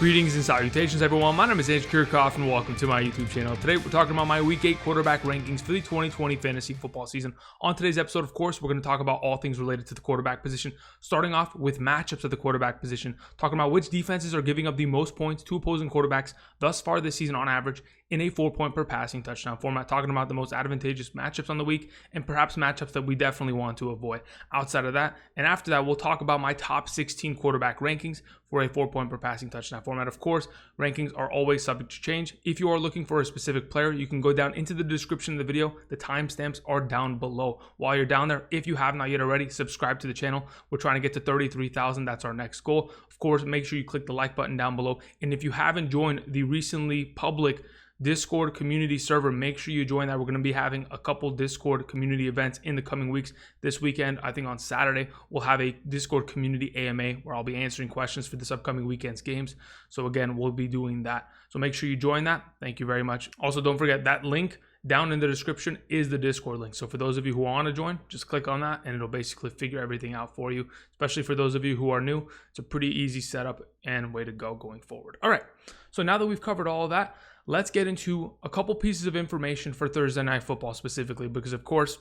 Greetings and salutations, everyone. My name is Andrew Kirchhoff, and welcome to my YouTube channel. Today, we're talking about my Week 8 quarterback rankings for the 2020 fantasy football season. On today's episode, of course, we're going to talk about all things related to the quarterback position, starting off with matchups at the quarterback position, talking about which defenses are giving up the most points to opposing quarterbacks thus far this season on average in a 4-point per passing touchdown format, talking about the most advantageous matchups on the week and perhaps matchups that we definitely want to avoid. Outside of that, and after that, we'll talk about my top 16 quarterback rankings for a 4-point per passing touchdown format. Of course, rankings are always subject to change. If you are looking for a specific player, you can go down into the description of the video. The timestamps are down below. While you're down there, if you have not yet already, subscribe to the channel. We're trying to get to 33,000. That's our next goal. Of course, make sure you click the like button down below. And if you haven't joined the recently public Discord community server, make sure you join that. We're going to be having a couple Discord community events in the coming weeks. This weekend, I think on Saturday, we'll have a Discord community AMA where I'll be answering questions for this upcoming weekend's games. So again, we'll be doing that. So make sure you join that. Thank you very much. Also, don't forget that link down in the description is the Discord link. So for those of you who want to join, just click on that and it'll basically figure everything out for you. Especially for those of you who are new, it's a pretty easy setup and way to go going forward. All right. So now that we've covered all of that, let's get into a couple pieces of information for Thursday Night Football specifically, because of course,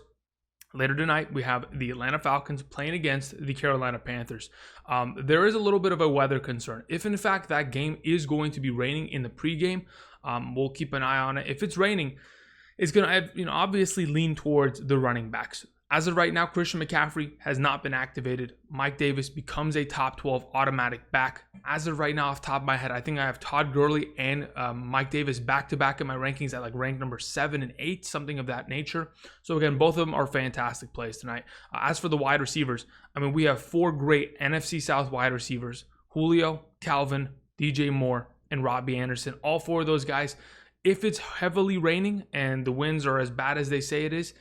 later tonight, we have the Atlanta Falcons playing against the Carolina Panthers. There is a little bit of a weather concern. If in fact that game is going to be raining in the pregame, we'll keep an eye on it. If it's raining, it's going to obviously lean towards the running backs. As of right now, Christian McCaffrey has not been activated. Mike Davis becomes a top 12 automatic back. As of right now, off the top of my head, I think I have Todd Gurley and Mike Davis back-to-back in my rankings at like rank number 7 and 8, something of that nature. So again, both of them are fantastic plays tonight. As for the wide receivers, I mean, we have 4 great NFC South wide receivers: Julio, Calvin, DJ Moore, and Robbie Anderson. All 4 of those guys, if it's heavily raining and the winds are as bad as they say it is,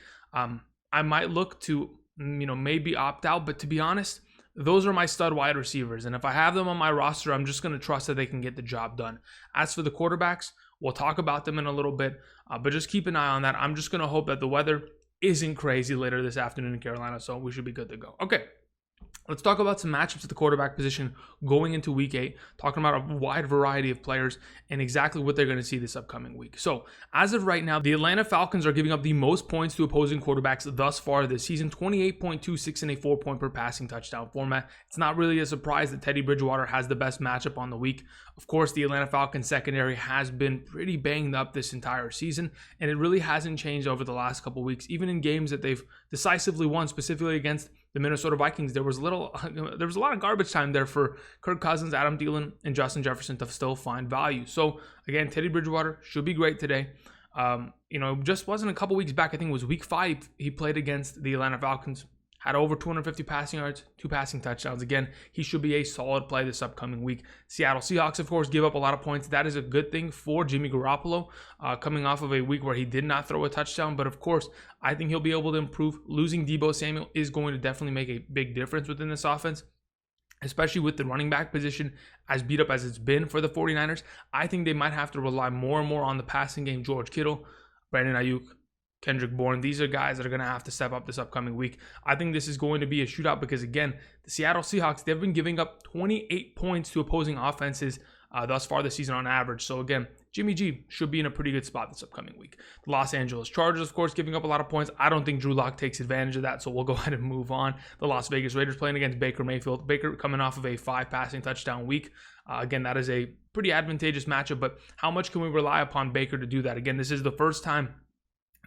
I might look to, maybe opt out. But to be honest, those are my stud wide receivers. And if I have them on my roster, I'm just going to trust that they can get the job done. As for the quarterbacks, we'll talk about them in a little bit. But just keep an eye on that. I'm just going to hope that the weather isn't crazy later this afternoon in Carolina. So we should be good to go. Okay. Let's talk about some matchups at the quarterback position going into Week 8, talking about a wide variety of players and exactly what they're going to see this upcoming week. So, as of right now, the Atlanta Falcons are giving up the most points to opposing quarterbacks thus far this season, 28.26 in a 4-point per passing touchdown format. It's not really a surprise that Teddy Bridgewater has the best matchup on the week. Of course, the Atlanta Falcons secondary has been pretty banged up this entire season, and it really hasn't changed over the last couple weeks. Even in games that they've decisively won, specifically against the Minnesota Vikings, there was a lot of garbage time there for Kirk Cousins, Adam Thielen, and Justin Jefferson to still find value. So again, Teddy Bridgewater should be great today. Just wasn't a couple weeks back. I think it was week 5. He played against the Atlanta Falcons, had over 250 passing yards, 2 passing touchdowns. Again, he should be a solid play this upcoming week. Seattle Seahawks, of course, give up a lot of points. That is a good thing for Jimmy Garoppolo, coming off of a week where he did not throw a touchdown. But of course, I think he'll be able to improve. Losing Deebo Samuel is going to definitely make a big difference within this offense, especially with the running back position as beat up as it's been for the 49ers. I think they might have to rely more and more on the passing game. George Kittle, Brandon Ayuk, Kendrick Bourne, these are guys that are going to have to step up this upcoming week. I think this is going to be a shootout because, again, the Seattle Seahawks, they've been giving up 28 points to opposing offenses thus far this season on average. So, again, Jimmy G should be in a pretty good spot this upcoming week. The Los Angeles Chargers, of course, giving up a lot of points. I don't think Drew Lock takes advantage of that, so we'll go ahead and move on. The Las Vegas Raiders playing against Baker Mayfield. Baker coming off of a 5 passing touchdown week. Again, that is a pretty advantageous matchup, but how much can we rely upon Baker to do that? Again, this is the first time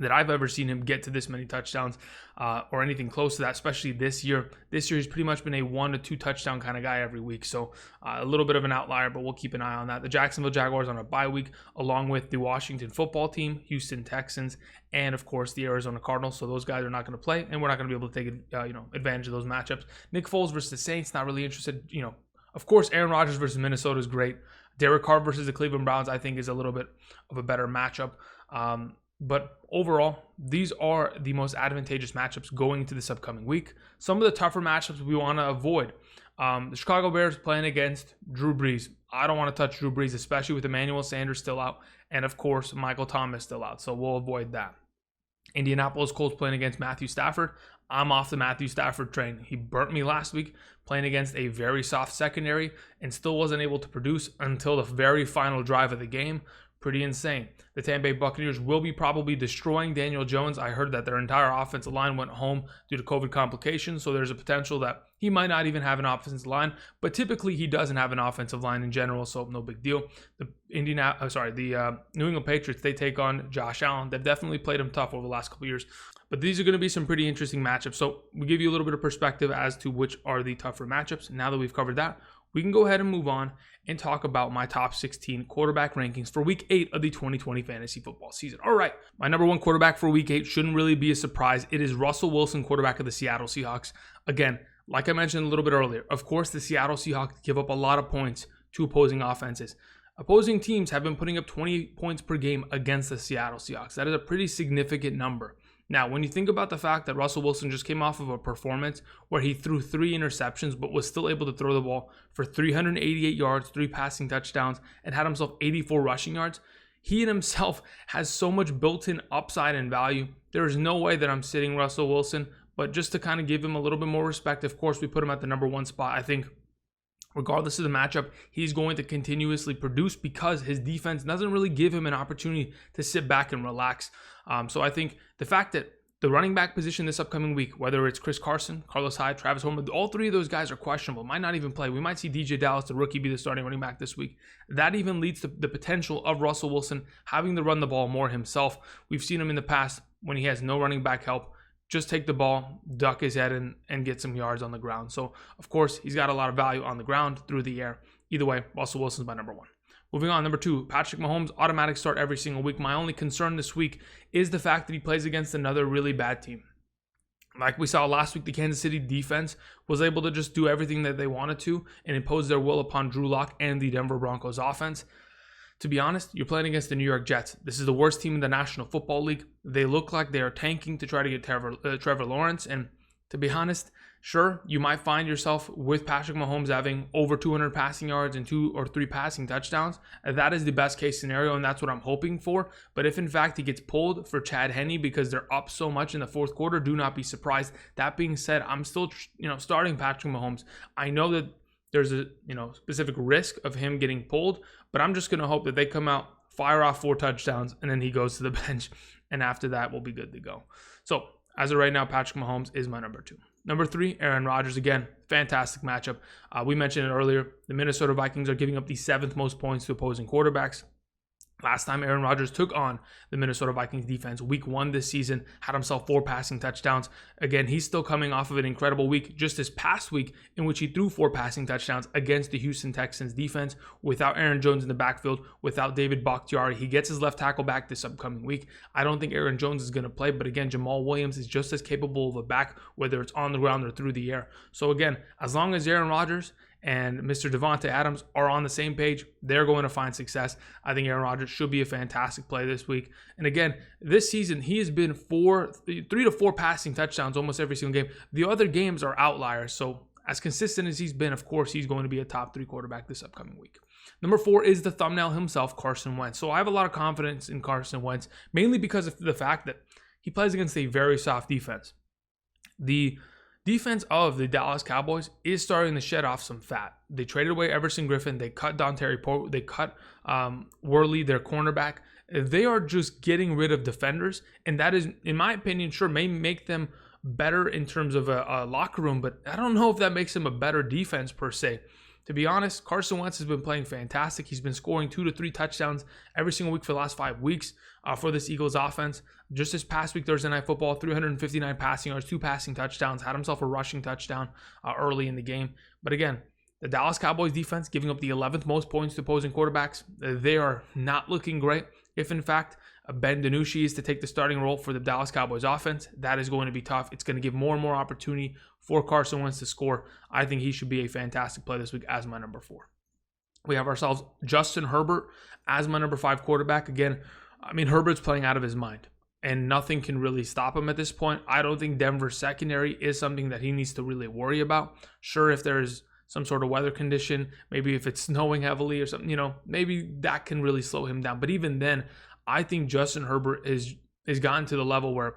that I've ever seen him get to this many touchdowns or anything close to that, especially this year. This year, he's pretty much been a 1 to 2 touchdown kind of guy every week. So a little bit of an outlier, but we'll keep an eye on that. The Jacksonville Jaguars on a bye week, along with the Washington football team, Houston Texans, and of course the Arizona Cardinals. So those guys are not going to play, and we're not going to be able to take advantage of those matchups. Nick Foles versus the Saints, not really interested. Of course, Aaron Rodgers versus Minnesota is great. Derek Carr versus the Cleveland Browns, I think, is a little bit of a better matchup. But overall, these are the most advantageous matchups going into this upcoming week. Some of the tougher matchups we want to avoid. The Chicago Bears playing against Drew Brees. I don't want to touch Drew Brees, especially with Emmanuel Sanders still out. And of course, Michael Thomas still out. So we'll avoid that. Indianapolis Colts playing against Matthew Stafford. I'm off the Matthew Stafford train. He burnt me last week playing against a very soft secondary and still wasn't able to produce until the very final drive of the game. Pretty insane. The Tampa Bay Buccaneers will be probably destroying Daniel Jones. I heard that their entire offensive line went home due to COVID complications, so there's a potential that he might not even have an offensive line, but typically he doesn't have an offensive line in general, so no big deal. The New England Patriots, they take on Josh Allen. They've definitely played him tough over the last couple of years, but these are going to be some pretty interesting matchups. So we give you a little bit of perspective as to which are the tougher matchups. Now that we've covered that, we can go ahead and move on and talk about my top 16 quarterback rankings for week 8 of the 2020 fantasy football season. All right, my number 1 quarterback for week 8 shouldn't really be a surprise. It is Russell Wilson, quarterback of the Seattle Seahawks. Again, like I mentioned a little bit earlier, of course, the Seattle Seahawks give up a lot of points to opposing offenses. Opposing teams have been putting up 20 points per game against the Seattle Seahawks. That is a pretty significant number. Now, when you think about the fact that Russell Wilson just came off of a performance where he threw 3 interceptions but was still able to throw the ball for 388 yards, 3 passing touchdowns, and had himself 84 rushing yards, he in himself has so much built-in upside and value. There is no way that I'm sitting Russell Wilson, but just to kind of give him a little bit more respect, of course, we put him at the number 1 spot. I think regardless of the matchup, he's going to continuously produce because his defense doesn't really give him an opportunity to sit back and relax. So I think the fact that the running back position this upcoming week, whether it's Chris Carson, Carlos Hyde, Travis Homer, all 3 of those guys are questionable, might not even play. We might see DJ Dallas, the rookie, be the starting running back this week. That even leads to the potential of Russell Wilson having to run the ball more himself. We've seen him in the past when he has no running back help, just take the ball, duck his head, and get some yards on the ground. So, of course, he's got a lot of value on the ground, through the air. Either way, Russell Wilson's my number 1. Moving on, number 2, Patrick Mahomes, automatic start every single week. My only concern this week is the fact that he plays against another really bad team. Like we saw last week, the Kansas City defense was able to just do everything that they wanted to and impose their will upon Drew Lock and the Denver Broncos offense. To be honest, you're playing against the New York Jets. This is the worst team in the National Football League. They look like they are tanking to try to get Trevor Lawrence. And to be honest, sure, you might find yourself with Patrick Mahomes having over 200 passing yards and 2 or 3 passing touchdowns. That is the best case scenario, and that's what I'm hoping for. But if in fact he gets pulled for Chad Henne because they're up so much in the 4th quarter, do not be surprised. That being said, I'm still starting Patrick Mahomes. I know that there's a specific risk of him getting pulled, but I'm just going to hope that they come out, fire off 4 touchdowns, and then he goes to the bench, and after that, we'll be good to go. So, as of right now, Patrick Mahomes is my number 2. Number 3, Aaron Rodgers. Again, fantastic matchup. We mentioned it earlier. The Minnesota Vikings are giving up the 7th most points to opposing quarterbacks. Last time Aaron Rodgers took on the Minnesota Vikings defense, week 1 this season, had himself 4 passing touchdowns. Again, he's still coming off of an incredible week just this past week in which he threw 4 passing touchdowns against the Houston Texans defense without Aaron Jones in the backfield, without David Bakhtiari. He gets his left tackle back this upcoming week. I don't think Aaron Jones is going to play, but again, Jamal Williams is just as capable of a back, whether it's on the ground or through the air. So again, as long as Aaron Rodgers and Mr. Devontae Adams are on the same page, they're going to find success. I think Aaron Rodgers should be a fantastic play this week. And again, this season, he has been 3 to 4 passing touchdowns almost every single game. The other games are outliers. So as consistent as he's been, of course, he's going to be a top 3 quarterback this upcoming week. Number 4 is the thumbnail himself, Carson Wentz. So I have a lot of confidence in Carson Wentz, mainly because of the fact that he plays against a very soft defense. The defense of the Dallas Cowboys is starting to shed off some fat. They traded away Everson Griffin. They cut Dontari Poe. They cut Worley, their cornerback. They are just getting rid of defenders, and that is, in my opinion, sure, may make them better in terms of a locker room, but I don't know if that makes them a better defense per se. To be honest, Carson Wentz has been playing fantastic. He's been scoring 2 to 3 touchdowns every single week for the last 5 weeks for this Eagles offense. Just this past week, Thursday Night Football, 359 passing yards, 2 passing touchdowns, had himself a rushing touchdown early in the game. But again, the Dallas Cowboys defense giving up the 11th most points to opposing quarterbacks. They are not looking great. If in fact Ben DiNucci is to take the starting role for the Dallas Cowboys offense, that is going to be tough. It's going to give more and more opportunity for Carson Wentz to score. I think he should be a fantastic play this week as my number 4. We have ourselves Justin Herbert as my number 5 quarterback. Again, I mean, Herbert's playing out of his mind, and nothing can really stop him at this point. I don't think Denver's secondary is something that he needs to really worry about. Sure, if there's some sort of weather condition, maybe if it's snowing heavily or something, maybe that can really slow him down. But even then, I think Justin Herbert has gotten to the level where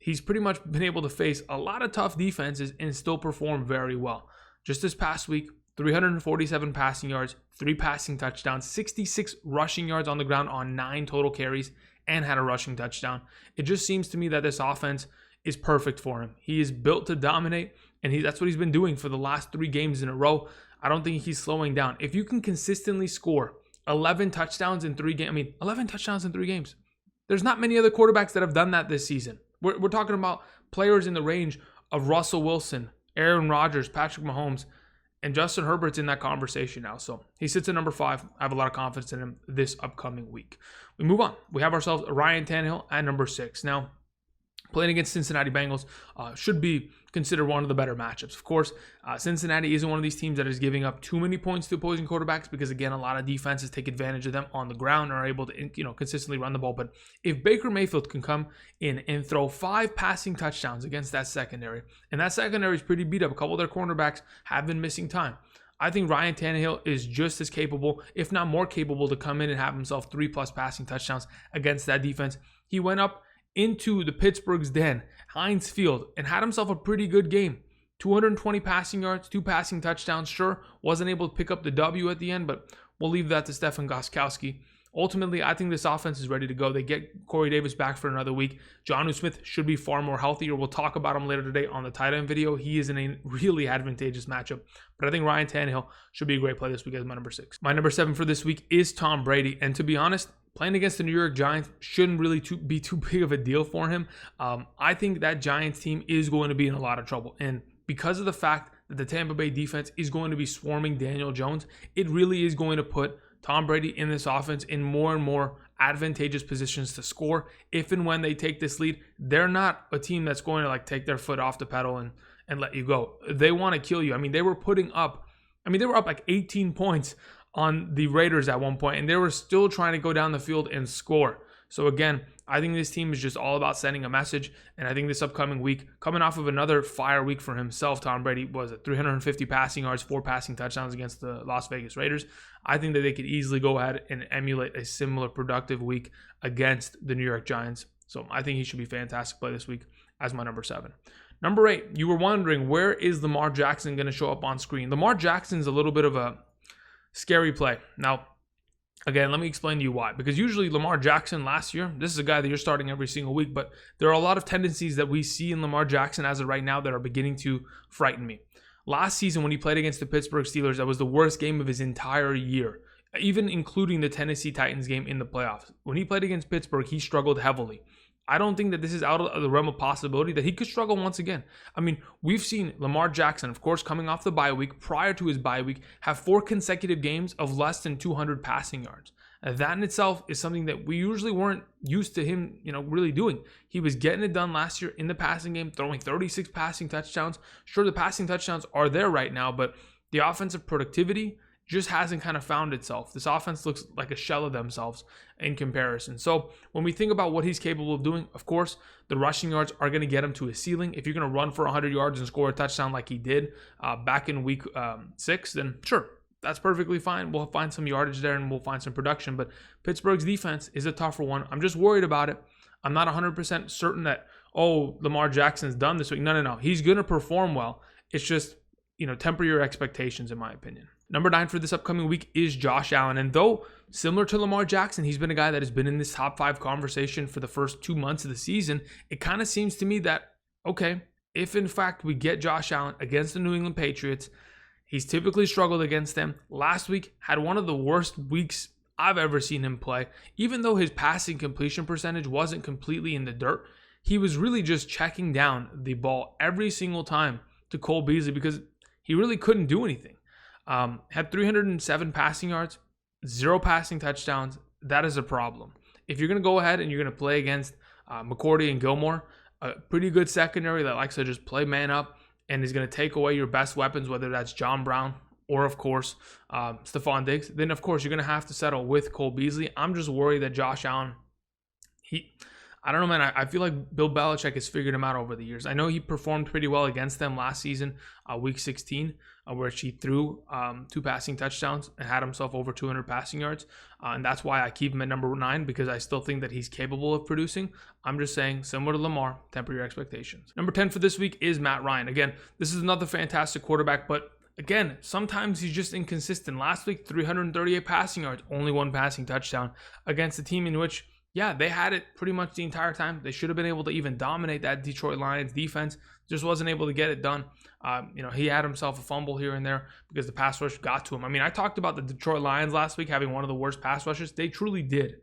he's pretty much been able to face a lot of tough defenses and still perform very well. Just this past week, 347 passing yards, 3 passing touchdowns, 66 rushing yards on the ground on 9 total carries, and had a rushing touchdown. It just seems to me that this offense is perfect for him. He is built to dominate, and that's what he's been doing for the last 3 games in a row. I don't think he's slowing down. If you can consistently score 11 touchdowns in 3 games, 11 touchdowns in 3 games. There's not many other quarterbacks that have done that this season. We're talking about players in the range of Russell Wilson, Aaron Rodgers, Patrick Mahomes, and Justin Herbert's in that conversation now. So he sits at number 5. I have a lot of confidence in him this upcoming week. We move on. We have ourselves Ryan Tannehill at number 6. Now, playing against Cincinnati Bengals should be considered one of the better matchups. Of course, Cincinnati isn't one of these teams that is giving up too many points to opposing quarterbacks because, again, a lot of defenses take advantage of them on the ground and are able to consistently run the ball. But if Baker Mayfield can come in and throw 5 passing touchdowns against that secondary, and that secondary is pretty beat up, a couple of their cornerbacks have been missing time, I think Ryan Tannehill is just as capable, if not more capable, to come in and have himself 3+ passing touchdowns against that defense. He went up into the Pittsburgh's den, Heinz Field, and had himself a pretty good game. 220 passing yards, 2 passing touchdowns. Sure, wasn't able to pick up the W at the end, but we'll leave that to Stefan Gostkowski. Ultimately, I think this offense is ready to go. They get Corey Davis back for another week. Jonnu Smith should be far more healthier. We'll talk about him later today on the tight end video. He is in a really advantageous matchup. But I think Ryan Tannehill should be a great play this week as my number 6. My number 7 for this week is Tom Brady. And to be honest, playing against the New York Giants shouldn't really be too big of a deal for him. I think that Giants team is going to be in a lot of trouble. And because of the fact that the Tampa Bay defense is going to be swarming Daniel Jones, it really is going to put Tom Brady in this offense in more and more advantageous positions to score. If and when they take this lead, they're not a team that's going to take their foot off the pedal and let you go. They want to kill you. They were up 18 points on the Raiders at one point, and they were still trying to go down the field and score. So again, I think this team is just all about sending a message, and I think this upcoming week, coming off of another fire week for himself, Tom Brady was at 350 passing yards, 4 passing touchdowns against the Las Vegas Raiders. I think that they could easily go ahead and emulate a similar productive week against the New York Giants. So I think he should be fantastic play this week as my number 7. Number 8, you were wondering, where is Lamar Jackson going to show up on screen? Lamar Jackson's a little bit of a scary play. Now, again, let me explain to you why. Because usually Lamar Jackson last year, this is a guy that you're starting every single week, but there are a lot of tendencies that we see in Lamar Jackson as of right now that are beginning to frighten me. Last season when he played against the Pittsburgh Steelers, that was the worst game of his entire year, even including the Tennessee Titans game in the playoffs. When he played against Pittsburgh, he struggled heavily. I don't think that this is out of the realm of possibility that he could struggle once again. We've seen Lamar Jackson, of course, coming off the bye week, prior to his bye week, have 4 consecutive games of less than 200 passing yards. That in itself is something that we usually weren't used to him, really doing. He was getting it done last year in the passing game, throwing 36 passing touchdowns. Sure, the passing touchdowns are there right now, but the offensive productivity just hasn't kind of found itself. This offense looks like a shell of themselves in comparison. So when we think about what he's capable of doing, of course, the rushing yards are going to get him to his ceiling. If you're going to run for 100 yards and score a touchdown like he did back in week 6, then sure, that's perfectly fine. We'll find some yardage there and we'll find some production. But Pittsburgh's defense is a tougher one. I'm just worried about it. I'm not 100% certain that, Lamar Jackson's done this week. No. He's going to perform well. It's just, temper your expectations, in my opinion. Number 9 for this upcoming week is Josh Allen. And though similar to Lamar Jackson, he's been a guy that has been in this top 5 conversation for the first 2 months of the season, it kind of seems to me that, okay, if in fact we get Josh Allen against the New England Patriots, he's typically struggled against them. Last week had one of the worst weeks I've ever seen him play. Even though his passing completion percentage wasn't completely in the dirt, he was really just checking down the ball every single time to Cole Beasley because he really couldn't do anything. Had 307 passing yards, 0 passing touchdowns. That is a problem. If you're going to go ahead and you're going to play against McCourty and Gilmore, a pretty good secondary that likes to just play man up and is going to take away your best weapons, whether that's John Brown or, of course, Stephon Diggs, then, of course, you're going to have to settle with Cole Beasley. I'm just worried that Josh Allen, I don't know, man. I feel like Bill Belichick has figured him out over the years. I know he performed pretty well against them last season, week 16, where he threw 2 passing touchdowns and had himself over 200 passing yards. And that's why I keep him at number 9, because I still think that he's capable of producing. I'm just saying, similar to Lamar, temper your expectations. Number 10 for this week is Matt Ryan. Again, this is another fantastic quarterback, but again, sometimes he's just inconsistent. Last week, 338 passing yards, only 1 passing touchdown against a team in which, yeah, they had it pretty much the entire time. They should have been able to even dominate that Detroit Lions defense. Just wasn't able to get it done. He had himself a fumble here and there because the pass rush got to him. I mean, I talked about the Detroit Lions last week having one of the worst pass rushes. They truly did.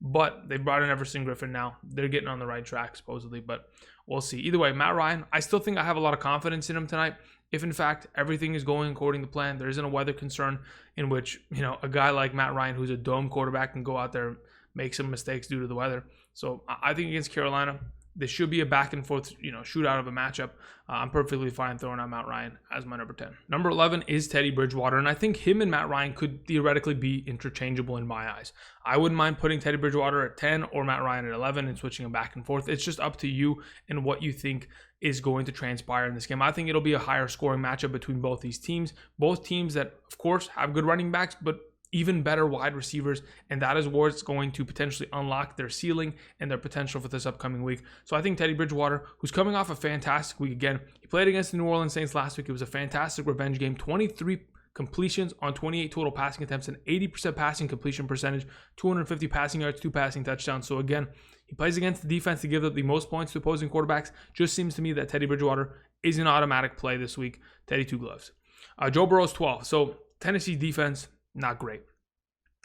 But they brought in Everson Griffin now. They're getting on the right track, supposedly. But we'll see. Either way, Matt Ryan, I still think I have a lot of confidence in him tonight. If, in fact, everything is going according to plan, there isn't a weather concern in which, a guy like Matt Ryan, who's a dome quarterback, can go out there make some mistakes due to the weather. So I think against Carolina, this should be a back and forth, shootout of a matchup. I'm perfectly fine throwing out Matt Ryan as my number 10. Number 11 is Teddy Bridgewater, and I think him and Matt Ryan could theoretically be interchangeable in my eyes. I wouldn't mind putting Teddy Bridgewater at 10 or Matt Ryan at 11 and switching them back and forth. It's just up to you and what you think is going to transpire in this game. I think it'll be a higher scoring matchup between both these teams. Both teams that, of course, have good running backs, but even better wide receivers, and that is where it's going to potentially unlock their ceiling and their potential for this upcoming week. So I think Teddy Bridgewater, who's coming off a fantastic week again, he played against the New Orleans Saints last week. It was a fantastic revenge game, 23 completions on 28 total passing attempts, an 80% passing completion percentage, 250 passing yards, 2 passing touchdowns. So again, he plays against the defense to give up the most points to opposing quarterbacks. Just seems to me that Teddy Bridgewater is an automatic play this week. Teddy 2 gloves. Joe Burrow's 12. So Tennessee defense, not great.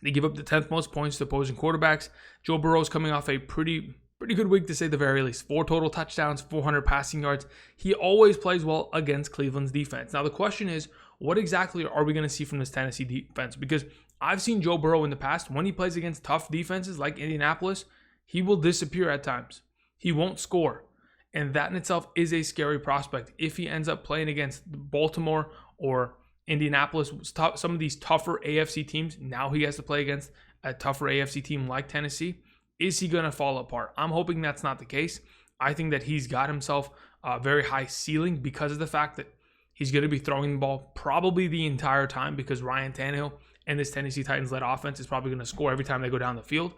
They give up the 10th most points to opposing quarterbacks. Joe Burrow's coming off a pretty good week, to say the very least. 4 total touchdowns, 400 passing yards. He always plays well against Cleveland's defense. Now the question is, what exactly are we going to see from this Tennessee defense? Because I've seen Joe Burrow in the past, when he plays against tough defenses like Indianapolis, he will disappear at times. He won't score. And that in itself is a scary prospect. If he ends up playing against Baltimore or Indianapolis, some of these tougher AFC teams, now he has to play against a tougher AFC team like Tennessee. Is he going to fall apart? I'm hoping that's not the case. I think that he's got himself a very high ceiling because of the fact that he's going to be throwing the ball probably the entire time, because Ryan Tannehill and this Tennessee Titans-led offense is probably going to score every time they go down the field.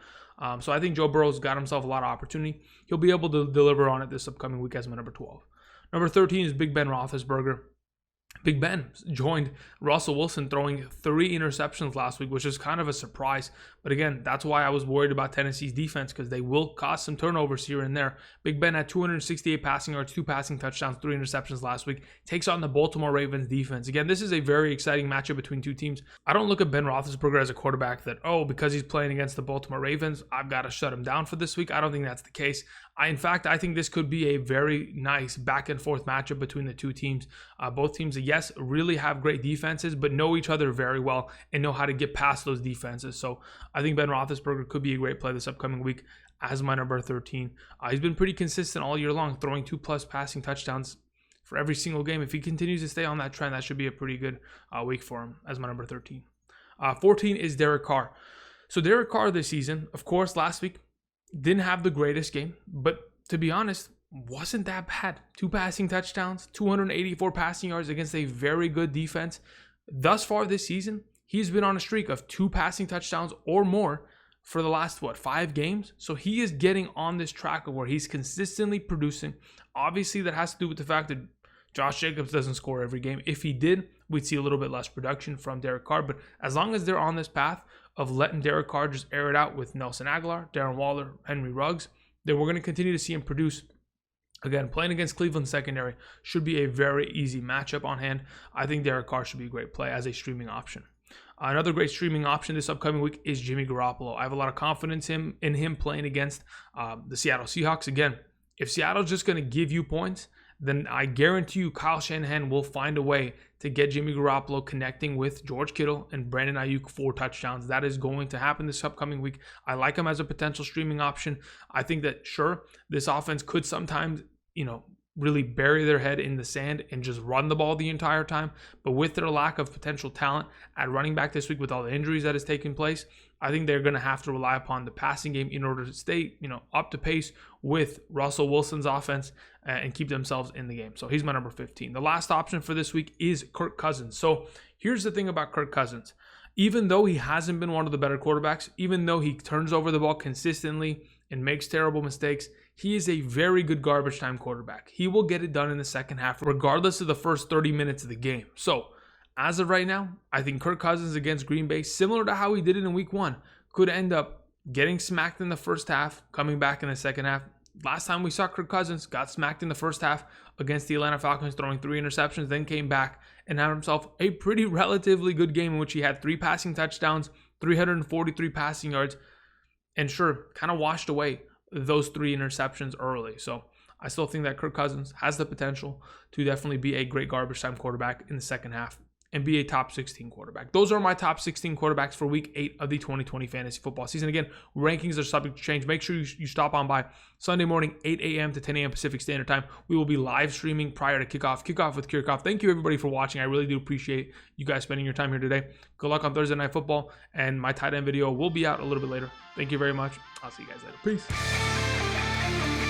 So I think Joe Burrow's got himself a lot of opportunity. He'll be able to deliver on it this upcoming week as my number 12. Number 13 is Big Ben Roethlisberger. Big Ben joined Russell Wilson throwing 3 interceptions last week, which is kind of a surprise. But again, that's why I was worried about Tennessee's defense, because they will cause some turnovers here and there. Big Ben had 268 passing yards, 2 passing touchdowns, 3 interceptions last week. Takes on the Baltimore Ravens defense. Again, this is a very exciting matchup between two teams. I don't look at Ben Roethlisberger as a quarterback that, because he's playing against the Baltimore Ravens, I've got to shut him down for this week. I don't think that's the case. In fact, I think this could be a very nice back and forth matchup between the two teams. Both teams, yes, really have great defenses, but know each other very well and know how to get past those defenses. So I think Ben Roethlisberger could be a great play this upcoming week as my number 13. He's been pretty consistent all year long, throwing 2+ passing touchdowns for every single game. If he continues to stay on that trend, that should be a pretty good week for him as my number 13. 14 is Derek Carr. So Derek Carr this season, of course, last week, didn't have the greatest game, but to be honest, wasn't that bad. 2 passing touchdowns, 284 passing yards against a very good defense. Thus far this season, he's been on a streak of 2 passing touchdowns or more for the last, 5 games? So he is getting on this track of where he's consistently producing. Obviously, that has to do with the fact that Josh Jacobs doesn't score every game. If he did, we'd see a little bit less production from Derek Carr. But as long as they're on this path of letting Derek Carr just air it out with Nelson Aguilar, Darren Waller, Henry Ruggs, then we're going to continue to see him produce. Again, playing against Cleveland secondary should be a very easy matchup on hand. I think Derek Carr should be a great play as a streaming option. Another great streaming option this upcoming week is Jimmy Garoppolo. I have a lot of confidence in him playing against the Seattle Seahawks. Again, if Seattle's just going to give you points, then I guarantee you Kyle Shanahan will find a way to get Jimmy Garoppolo connecting with George Kittle and Brandon Ayuk 4 touchdowns. That is going to happen this upcoming week. I like him as a potential streaming option. I think that, sure, this offense could sometimes, really bury their head in the sand and just run the ball the entire time. But with their lack of potential talent at running back this week, with all the injuries that has taken place, I think they're going to have to rely upon the passing game in order to stay, up to pace with Russell Wilson's offense and keep themselves in the game. So he's my number 15. The last option for this week is Kirk Cousins. So here's the thing about Kirk Cousins. Even though he hasn't been one of the better quarterbacks, even though he turns over the ball consistently and makes terrible mistakes, he is a very good garbage time quarterback. He will get it done in the second half, regardless of the first 30 minutes of the game. So, as of right now, I think Kirk Cousins against Green Bay, similar to how he did it in week 1, could end up getting smacked in the first half, coming back in the second half. Last time we saw Kirk Cousins got smacked in the first half against the Atlanta Falcons, throwing 3 interceptions, then came back and had himself a pretty relatively good game in which he had 3 passing touchdowns, 343 passing yards, and sure, kind of washed away those 3 interceptions early. So I still think that Kirk Cousins has the potential to definitely be a great garbage time quarterback in the second half and be a top 16 quarterback. Those are my top 16 quarterbacks for week 8 of the 2020 fantasy football season. Again, rankings are subject to change. Make sure you stop on by Sunday morning, 8 a.m. to 10 a.m. Pacific Standard Time. We will be live streaming prior to kickoff with Kirk. Thank you everybody for watching. I really do appreciate you guys spending your time here today. Good luck on Thursday Night Football, and my tight end video will be out a little bit later. Thank you very much. I'll see you guys later. Peace.